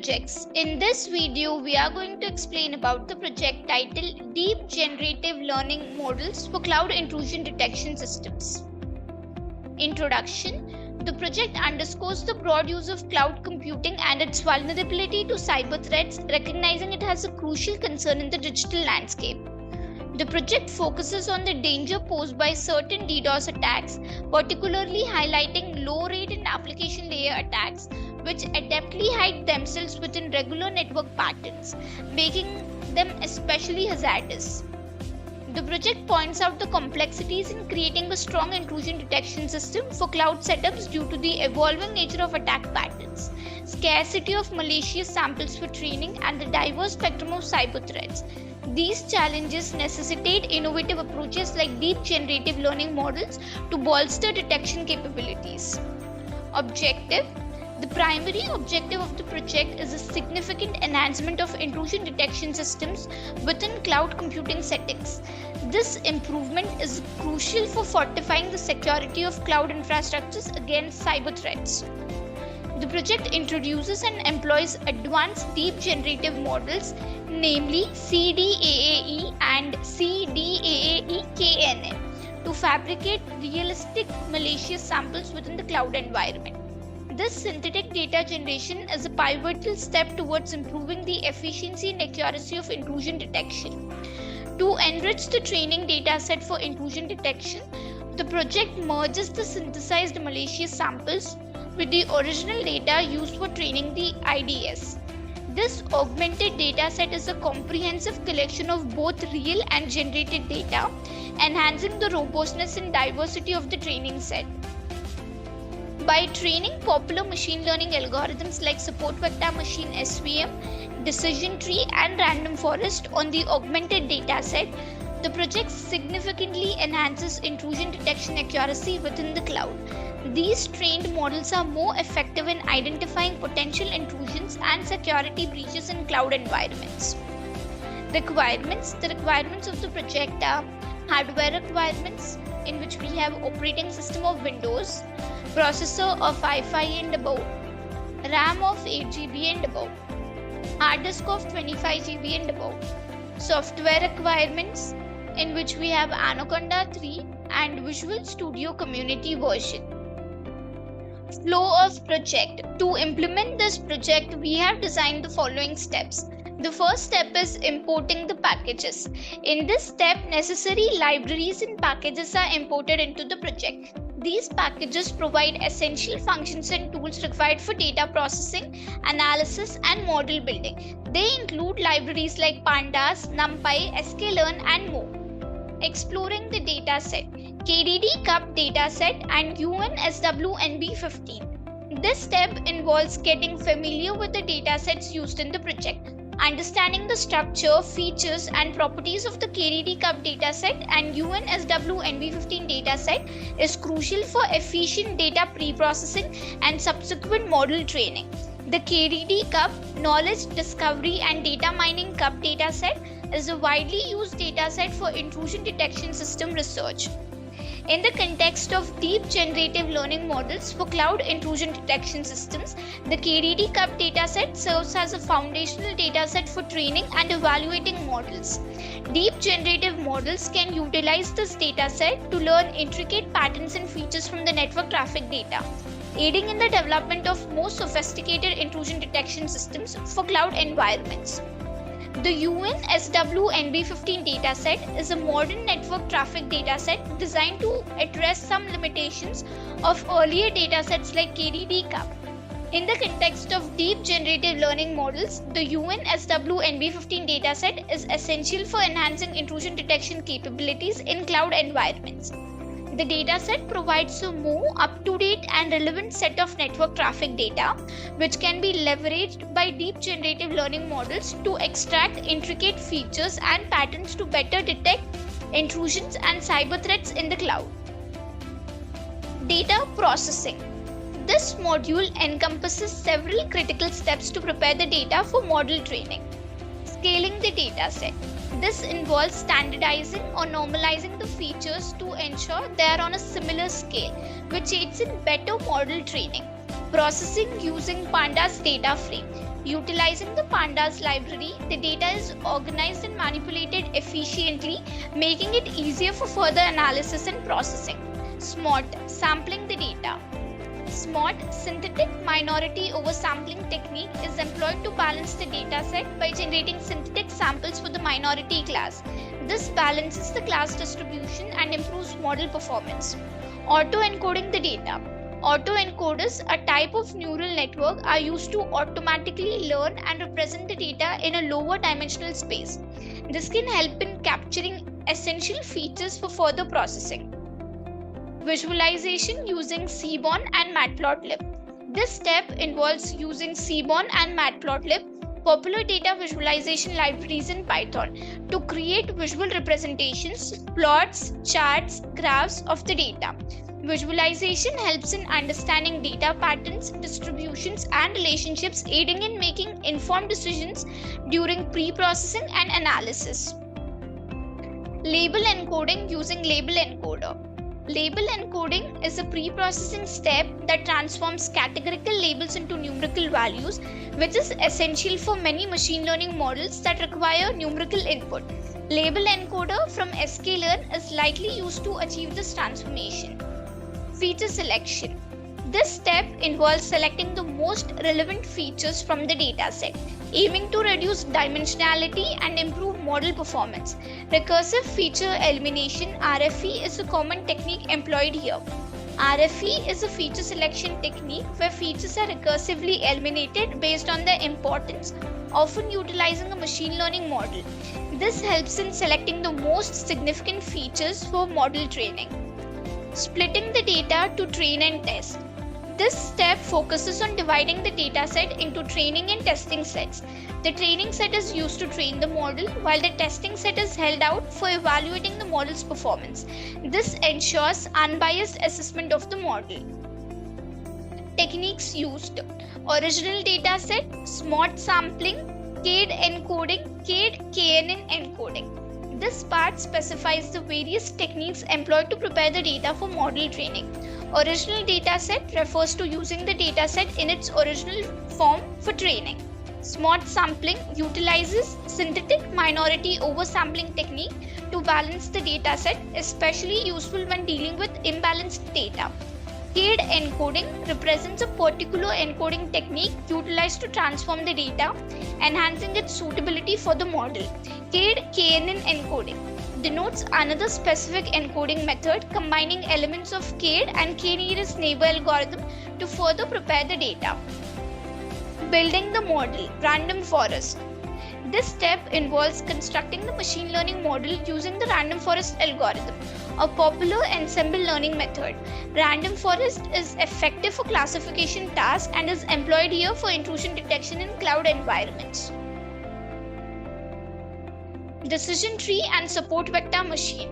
projects. In this video, we are going to explain about the project titled Deep Generative Learning Models for Cloud Intrusion Detection Systems. Introduction. The project underscores the broad use of cloud computing and its vulnerability to cyber threats, recognizing it has a crucial concern in the digital landscape. The project focuses on the danger posed by certain DDoS attacks, particularly highlighting low-rate and application layer attacks, which adeptly hide themselves within regular network patterns, making them especially hazardous. The project points out the complexities in creating a strong intrusion detection system for cloud setups due to the evolving nature of attack patterns, scarcity of malicious samples for training, and the diverse spectrum of cyber threats. These challenges necessitate innovative approaches like deep generative learning models to bolster detection capabilities. Objective. The primary objective of the project is a significant enhancement of intrusion detection systems within cloud computing settings. This improvement is crucial for fortifying the security of cloud infrastructures against cyber threats. The project introduces and employs advanced deep generative models, namely CDAAE and CDAAE-KNN, to fabricate realistic malicious samples within the cloud environment. This synthetic data generation is a pivotal step towards improving the efficiency and accuracy of intrusion detection. To enrich the training dataset for intrusion detection, the project merges the synthesized malicious samples with the original data used for training the IDS. This augmented dataset is a comprehensive collection of both real and generated data, enhancing the robustness and diversity of the training set. By training popular machine learning algorithms like support vector machine (SVM), decision tree, and random forest on the augmented dataset, the project significantly enhances intrusion detection accuracy within the cloud. These trained models are more effective in identifying potential intrusions and security breaches in cloud environments. Requirements. The requirements of the project are hardware requirements, in which we have operating system of Windows, processor of Wi-Fi and above, RAM of 8GB and above, hard disk of 25GB and above. Software requirements, in which we have Anaconda 3 and Visual Studio Community version. Flow of project. To implement this project, we have designed the following steps. The first step is importing the packages. In this step, necessary libraries and packages are imported into the project. These packages provide essential functions and tools required for data processing, analysis, and model building. They include libraries like Pandas, NumPy, sklearn, and more. Exploring the dataset. KDD Cup dataset and UNSW-NB15. This step involves getting familiar with the datasets used in the project. Understanding the structure, features, and properties of the KDD Cup dataset and UNSW-NB15 dataset is crucial for efficient data pre-processing and subsequent model training. The KDD Cup Knowledge Discovery and Data Mining Cup dataset is a widely used dataset for intrusion detection system research. In the context of deep generative learning models for cloud intrusion detection systems, the KDD Cup dataset serves as a foundational dataset for training and evaluating models. Deep generative models can utilize this dataset to learn intricate patterns and features from the network traffic data, aiding in the development of more sophisticated intrusion detection systems for cloud environments. The UNSW-NB15 dataset is a modern network traffic dataset designed to address some limitations of earlier datasets like KDD Cup. In the context of deep generative learning models, the UNSW-NB15 dataset is essential for enhancing intrusion detection capabilities in cloud environments. The dataset provides a more up-to-date and relevant set of network traffic data, which can be leveraged by deep generative learning models to extract intricate features and patterns to better detect intrusions and cyber threats in the cloud. Data processing. This module encompasses several critical steps to prepare the data for model training. Scaling the dataset. This involves standardizing or normalizing the features to ensure they are on a similar scale, which aids in better model training. Processing using Pandas data frame. Utilizing the pandas library, the data is organized and manipulated efficiently, making it easier for further analysis and processing. SMART, sampling the data. SMART, synthetic minority oversampling technique, is employed to balance the dataset by generating synthetic samples for the minority class. This balances the class distribution and improves model performance. Auto-encoding the data. Autoencoders, a type of neural network, are used to automatically learn and represent the data in a lower dimensional space. This can help in capturing essential features for further processing. Visualization using Seaborn and Matplotlib. This step involves using Seaborn and Matplotlib, popular data visualization libraries in Python, to create visual representations, plots, charts, graphs of the data. Visualization helps in understanding data patterns, distributions, and relationships, aiding in making informed decisions during pre-processing and analysis. Label encoding using label encoder. Label encoding is a pre-processing step that transforms categorical labels into numerical values, which is essential for many machine learning models that require numerical input. Label encoder from sklearn is likely used to achieve this transformation. Feature selection. This step involves selecting the most relevant features from the dataset, aiming to reduce dimensionality and improve model performance. Recursive feature elimination (RFE) is a common technique employed here. RFE is a feature selection technique where features are recursively eliminated based on their importance, often utilizing a machine learning model. This helps in selecting the most significant features for model training. Splitting the data to train and test. This step focuses on dividing the dataset into training and testing sets. The training set is used to train the model, while the testing set is held out for evaluating the model's performance. This ensures unbiased assessment of the model. Techniques used: original dataset, SMART sampling, CADE encoding, CADE KNN encoding. This part specifies the various techniques employed to prepare the data for model training. Original dataset refers to using the dataset in its original form for training. SMART sampling utilizes synthetic minority oversampling technique to balance the dataset, especially useful when dealing with imbalanced data. CADE encoding represents a particular encoding technique utilized to transform the data, enhancing its suitability for the model. CADE KNN encoding denotes another specific encoding method combining elements of CADE and k-nearest neighbor algorithm to further prepare the data. Building the model, random forest. This step involves constructing the machine learning model using the random forest algorithm, a popular ensemble learning method. Random forest is effective for classification tasks and is employed here for intrusion detection in cloud environments. Decision tree and support vector machine.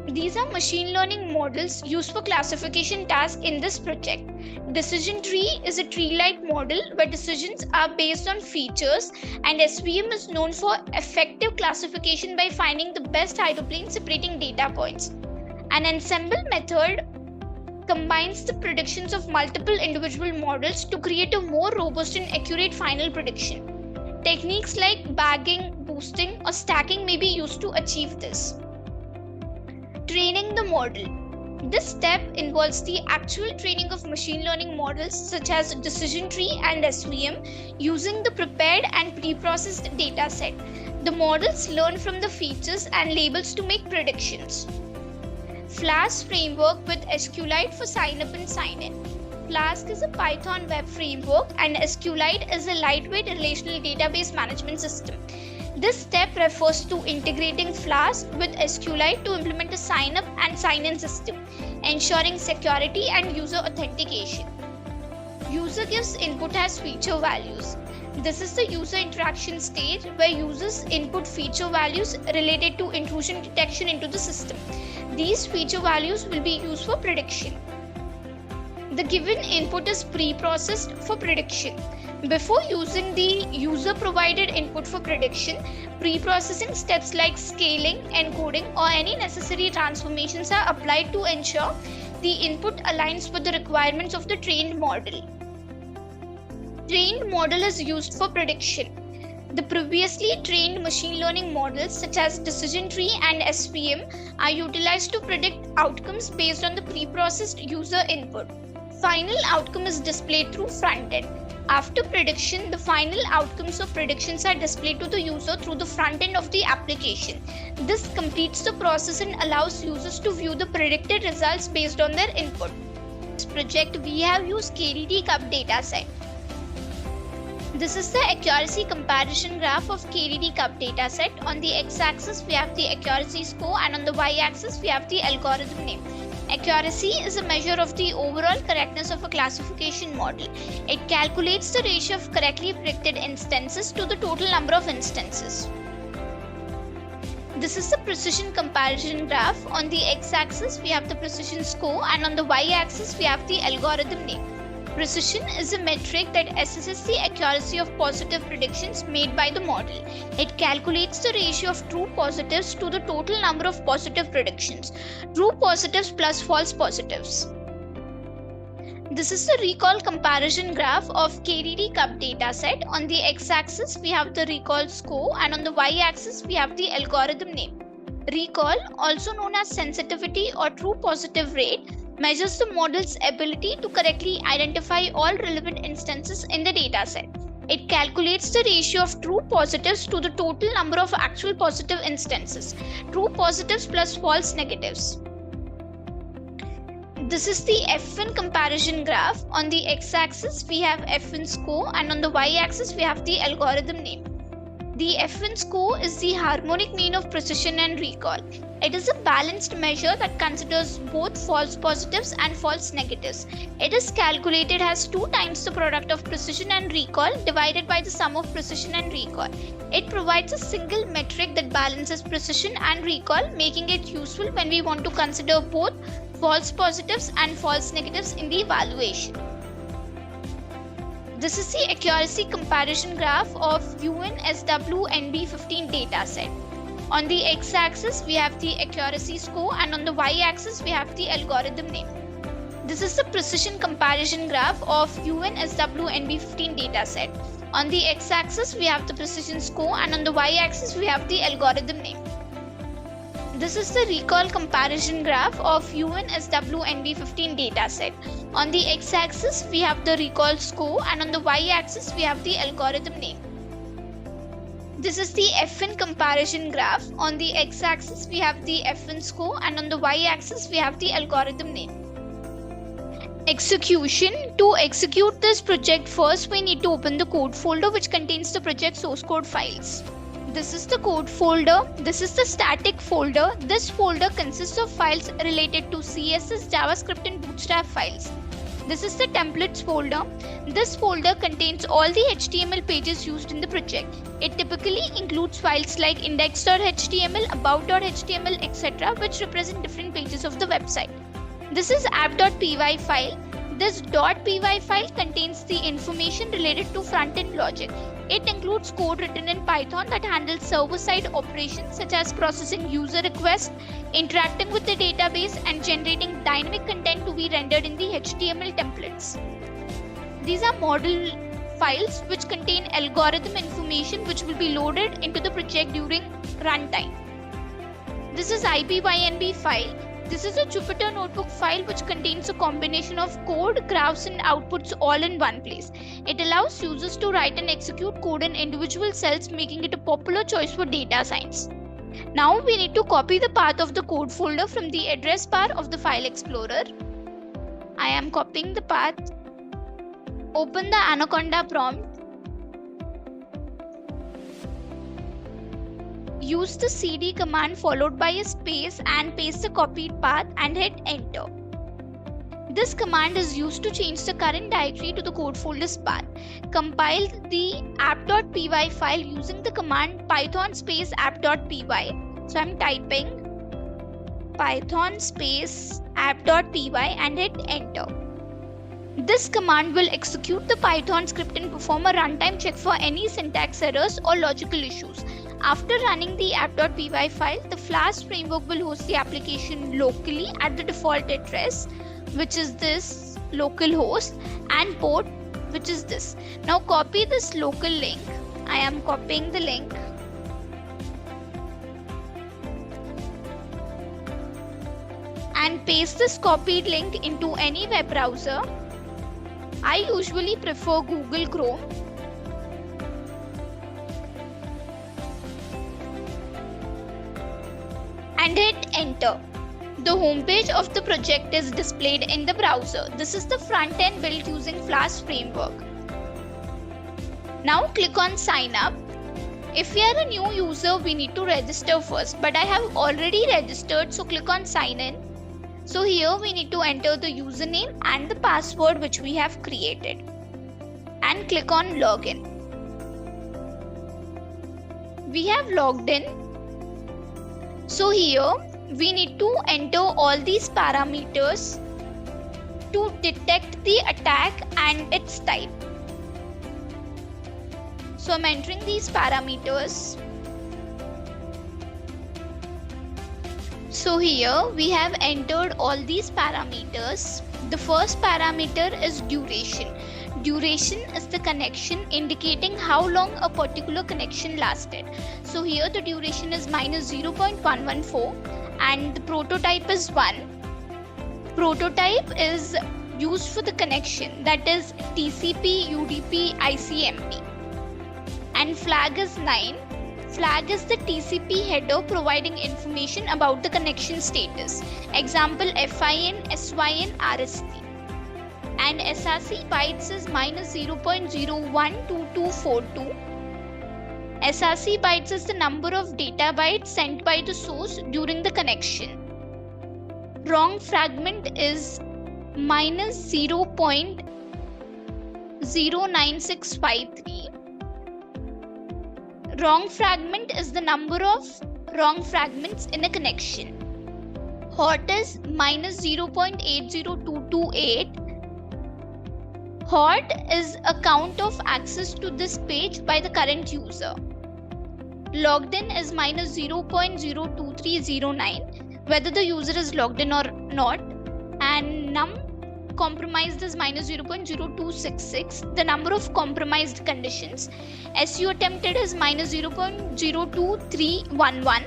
These are machine learning models used for classification tasks in this project. Decision tree is a tree-like model where decisions are based on features, and SVM is known for effective classification by finding the best hyperplane separating data points. An ensemble method combines the predictions of multiple individual models to create a more robust and accurate final prediction. Techniques like bagging, boosting, or stacking may be used to achieve this. Training the model. This step involves the actual training of machine learning models such as decision tree and SVM using the prepared and pre-processed dataset. The models learn from the features and labels to make predictions. Flask framework with SQLite for sign-up and sign-in. Flask is a Python web framework and SQLite is a lightweight relational database management system. This step refers to integrating Flask with SQLite to implement a sign-up and sign-in system, ensuring security and user authentication. User gives input as feature values. This is the user interaction stage where users input feature values related to intrusion detection into the system. These feature values will be used for prediction. The given input is pre-processed for prediction. Before using the user-provided input for prediction, pre-processing steps like scaling, encoding, or any necessary transformations are applied to ensure the input aligns with the requirements of the trained model. Trained model is used for prediction. The previously trained machine learning models such as decision tree and SVM are utilized to predict outcomes based on the pre-processed user input. Final outcome is displayed through front end. After prediction, the final outcomes of predictions are displayed to the user through the front end of the application. This completes the process and allows users to view the predicted results based on their input. In this project, we have used KDD Cup dataset. This is the accuracy comparison graph of KDD Cup dataset. On the x-axis, we have the accuracy score, and on the y-axis, we have the algorithm name. Accuracy is a measure of the overall correctness of a classification model. It calculates the ratio of correctly predicted instances to the total number of instances. This is the precision comparison graph. On the x-axis, we have the precision score, and on the y-axis, we have the algorithm name. Precision is a metric that assesses the accuracy of positive predictions made by the model. It calculates the ratio of true positives to the total number of positive predictions. True positives plus false positives. This is the recall comparison graph of KDD Cup dataset. On the x-axis, we have the recall score, and on the y-axis, we have the algorithm name. Recall, also known as sensitivity or true positive rate, measures the model's ability to correctly identify all relevant instances in the dataset. It calculates the ratio of true positives to the total number of actual positive instances. True positives plus false negatives. This is the F1 comparison graph. On the x-axis, we have F1 score, and on the y-axis, we have the algorithm name. The F1 score is the harmonic mean of precision and recall. It is a balanced measure that considers both false positives and false negatives. It is calculated as 2 times the product of precision and recall divided by the sum of precision and recall. It provides a single metric that balances precision and recall, making it useful when we want to consider both false positives and false negatives in the evaluation. This is the accuracy comparison graph of UNSW-NB15 dataset. On the x-axis, we have the accuracy score, and on the y-axis, we have the algorithm name. This is the precision comparison graph of UNSW-NB15 dataset. On the x-axis, we have the precision score, and on the y-axis, we have the algorithm name. This is the recall comparison graph of UNSW-NB15 dataset. On the x-axis, we have the recall score, and on the y-axis, we have the algorithm name. This is the F1 comparison graph. On the x-axis, we have the F1 score, and on the y-axis, we have the algorithm name. Execution. To execute this project, first we need to open the code folder which contains the project source code files. This is the code folder. This is the static folder. This folder consists of files related to CSS, JavaScript and Bootstrap files. This is the templates folder. This folder contains all the HTML pages used in the project. It typically includes files like index.html, about.html, etc., which represent different pages of the website. This is app.py file. This .py file contains the information related to front-end logic. It includes code written in Python that handles server-side operations such as processing user requests, interacting with the database, and generating dynamic content to be rendered in the HTML templates. These are model files which contain algorithm information which will be loaded into the project during runtime. This is IPYNB file. This is a Jupyter Notebook file which contains a combination of code, graphs and outputs all in one place. It allows users to write and execute code in individual cells, making it a popular choice for data science. Now we need to copy the path of the code folder from the address bar of the File Explorer. I am copying the path. Open the Anaconda prompt. Use the cd command followed by a space and paste the copied path and hit enter. This command is used to change the current directory to the code folder's path. Compile the app.py file using the command python space app.py. So I'm typing python space app.py and hit enter. This command will execute the Python script and perform a runtime check for any syntax errors or logical issues. After running the app.py file, the Flask framework will host the application locally at the default address, which is this localhost, and port which is this. Now copy this local link. I am copying the link. And paste this copied link into any web browser. I usually prefer Google Chrome. And hit enter. The homepage of the project is displayed in the browser. This is the front end built using Flask framework. Now click on sign up. If we are a new user, we need to register first, but I have already registered, so click on sign in. So here we need to enter the username and the password which we have created, and click on login. We have logged in. So here we need to enter all these parameters to detect the attack and its type. So I'm entering these parameters. So here we have entered all these parameters. The first parameter is duration. Duration is the connection, indicating how long a particular connection lasted. So here the duration is -0.114 and the prototype is 1. Prototype is used for the connection, that is TCP, UDP, ICMP. And flag is 9. Flag is the TCP header providing information about the connection status. Example FIN, SYN, RST. And SRC bytes is -0.012242. SRC bytes is the number of data bytes sent by the source during the connection. Wrong fragment is -0.09653. Wrong fragment is the number of wrong fragments in a connection. Hot is -0.80228. Hot is a count of access to this page by the current user. Logged in is -0.02309, whether the user is logged in or not. And num compromised is -0.0266, the number of compromised conditions. SU attempted is -0.02311,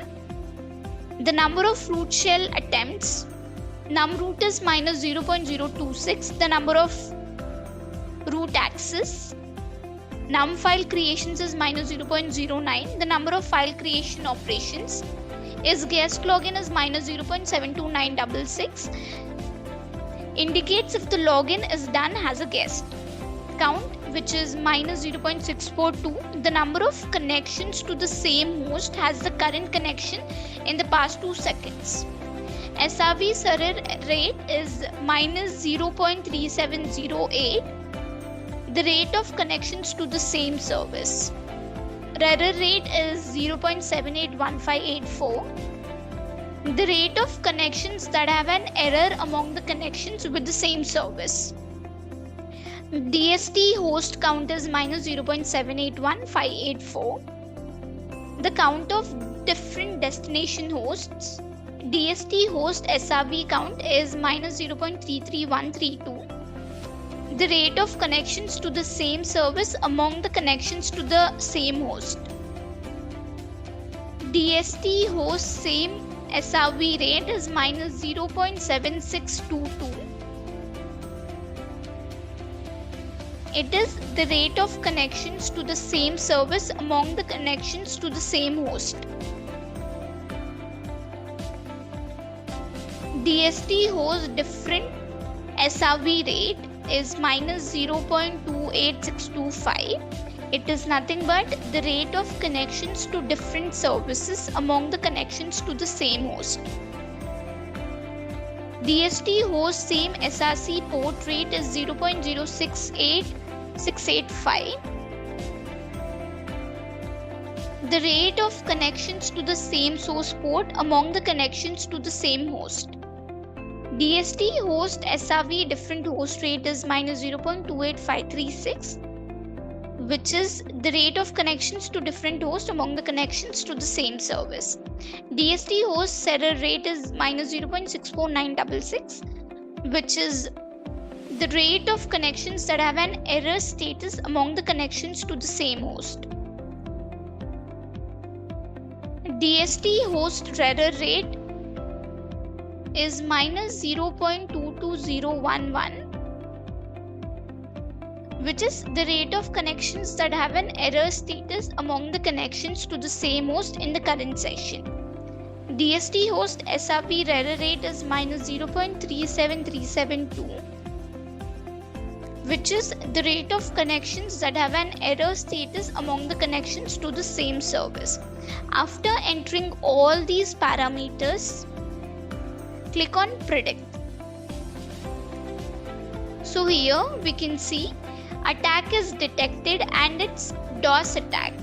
the number of root shell attempts. Num root is -0.026, the number of root access. Num file creations is -0.09, the number of file creation operations. Is guest login is -0.72966. Indicates if the login is done as a guest. Count, which is -0.642, the number of connections to the same host has the current connection in the past 2 seconds. SRV error rate is -0.3708, the rate of connections to the same service. Error rate is 0.781584. The rate of connections that have an error among the connections with the same service. DST host count is -0.781584. The count of different destination hosts. DST host SRV count is -0.33132. The rate of connections to the same service among the connections to the same host. DST host same SRV rate is -0.7622. It is the rate of connections to the same service among the connections to the same host. DST host different SRV rate is -0.28625. It is nothing but the rate of connections to different services among the connections to the same host. DST host same SRC port rate is 0.068685. The rate of connections to the same source port among the connections to the same host. DST host SRV different host rate is -0.28536, which is the rate of connections to different hosts among the connections to the same service. DST host error rate is -0.64966, which is the rate of connections that have an error status among the connections to the same host. DST host error rate is -0.22011, which is the rate of connections that have an error status among the connections to the same host in the current session. DST host SRP error rate is -0.37372, which is the rate of connections that have an error status among the connections to the same service. After entering all these parameters, click on Predict. So here we can see attack is detected and it's DOS attack.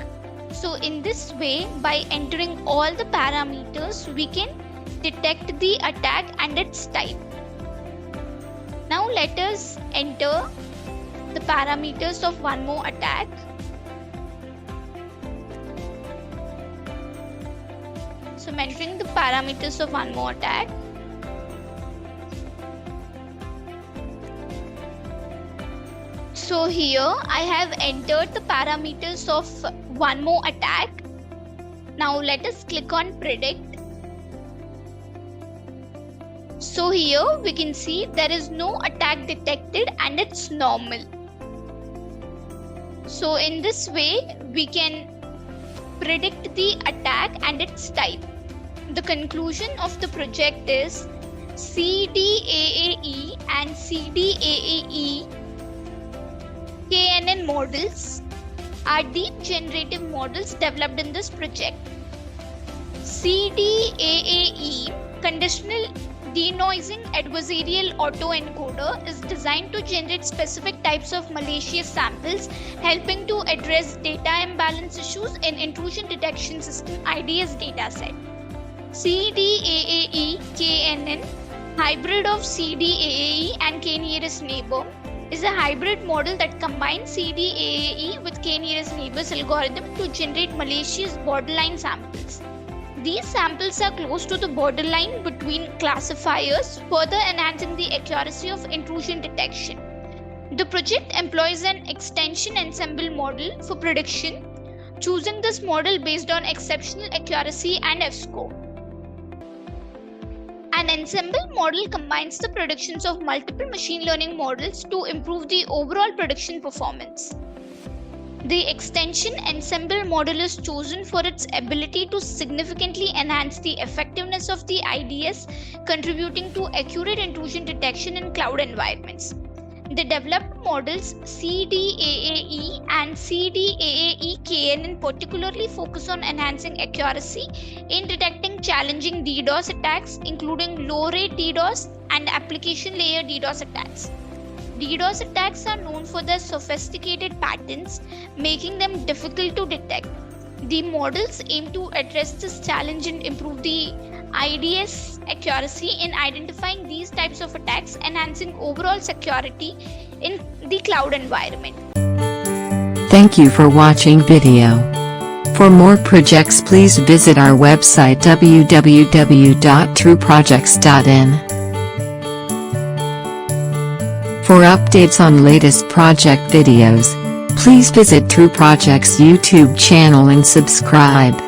So in this way, by entering all the parameters, we can detect the attack and its type. Now let us enter the parameters of one more attack. So I'm entering the parameters of one more attack. So here I have entered the parameters of one more attack. Now let us click on Predict. So here we can see there is no attack detected and it's normal. So in this way we can predict the attack and its type. The conclusion of the project is CDAAE and CDAAE KNN models are deep generative models developed in this project. CDAAE, Conditional Denoising Adversarial Autoencoder, is designed to generate specific types of malicious samples, helping to address data imbalance issues in Intrusion Detection System IDS dataset. CDAAE KNN, hybrid of CDAAE and K-nearest neighbor, is a hybrid model that combines CDAAE with K-nearest neighbors algorithm to generate malicious borderline samples. These samples are close to the borderline between classifiers, further enhancing the accuracy of intrusion detection. The project employs an extension ensemble model for prediction, choosing this model based on exceptional accuracy and F-score. An ensemble model combines the predictions of multiple machine learning models to improve the overall prediction performance. The extension ensemble model is chosen for its ability to significantly enhance the effectiveness of the IDS, contributing to accurate intrusion detection in cloud environments. The developed models CDAAE and CDAAE-KNN particularly focus on enhancing accuracy in detecting challenging DDoS attacks, including low-rate DDoS and application layer DDoS attacks. DDoS attacks are known for their sophisticated patterns, making them difficult to detect. The models aim to address this challenge and improve the IDS accuracy in identifying these types of attacks, enhancing overall security in the cloud environment. Thank you for watching video. For more projects, please visit our website www.trueprojects.in. For updates on latest project videos, please visit True Projects YouTube channel and subscribe.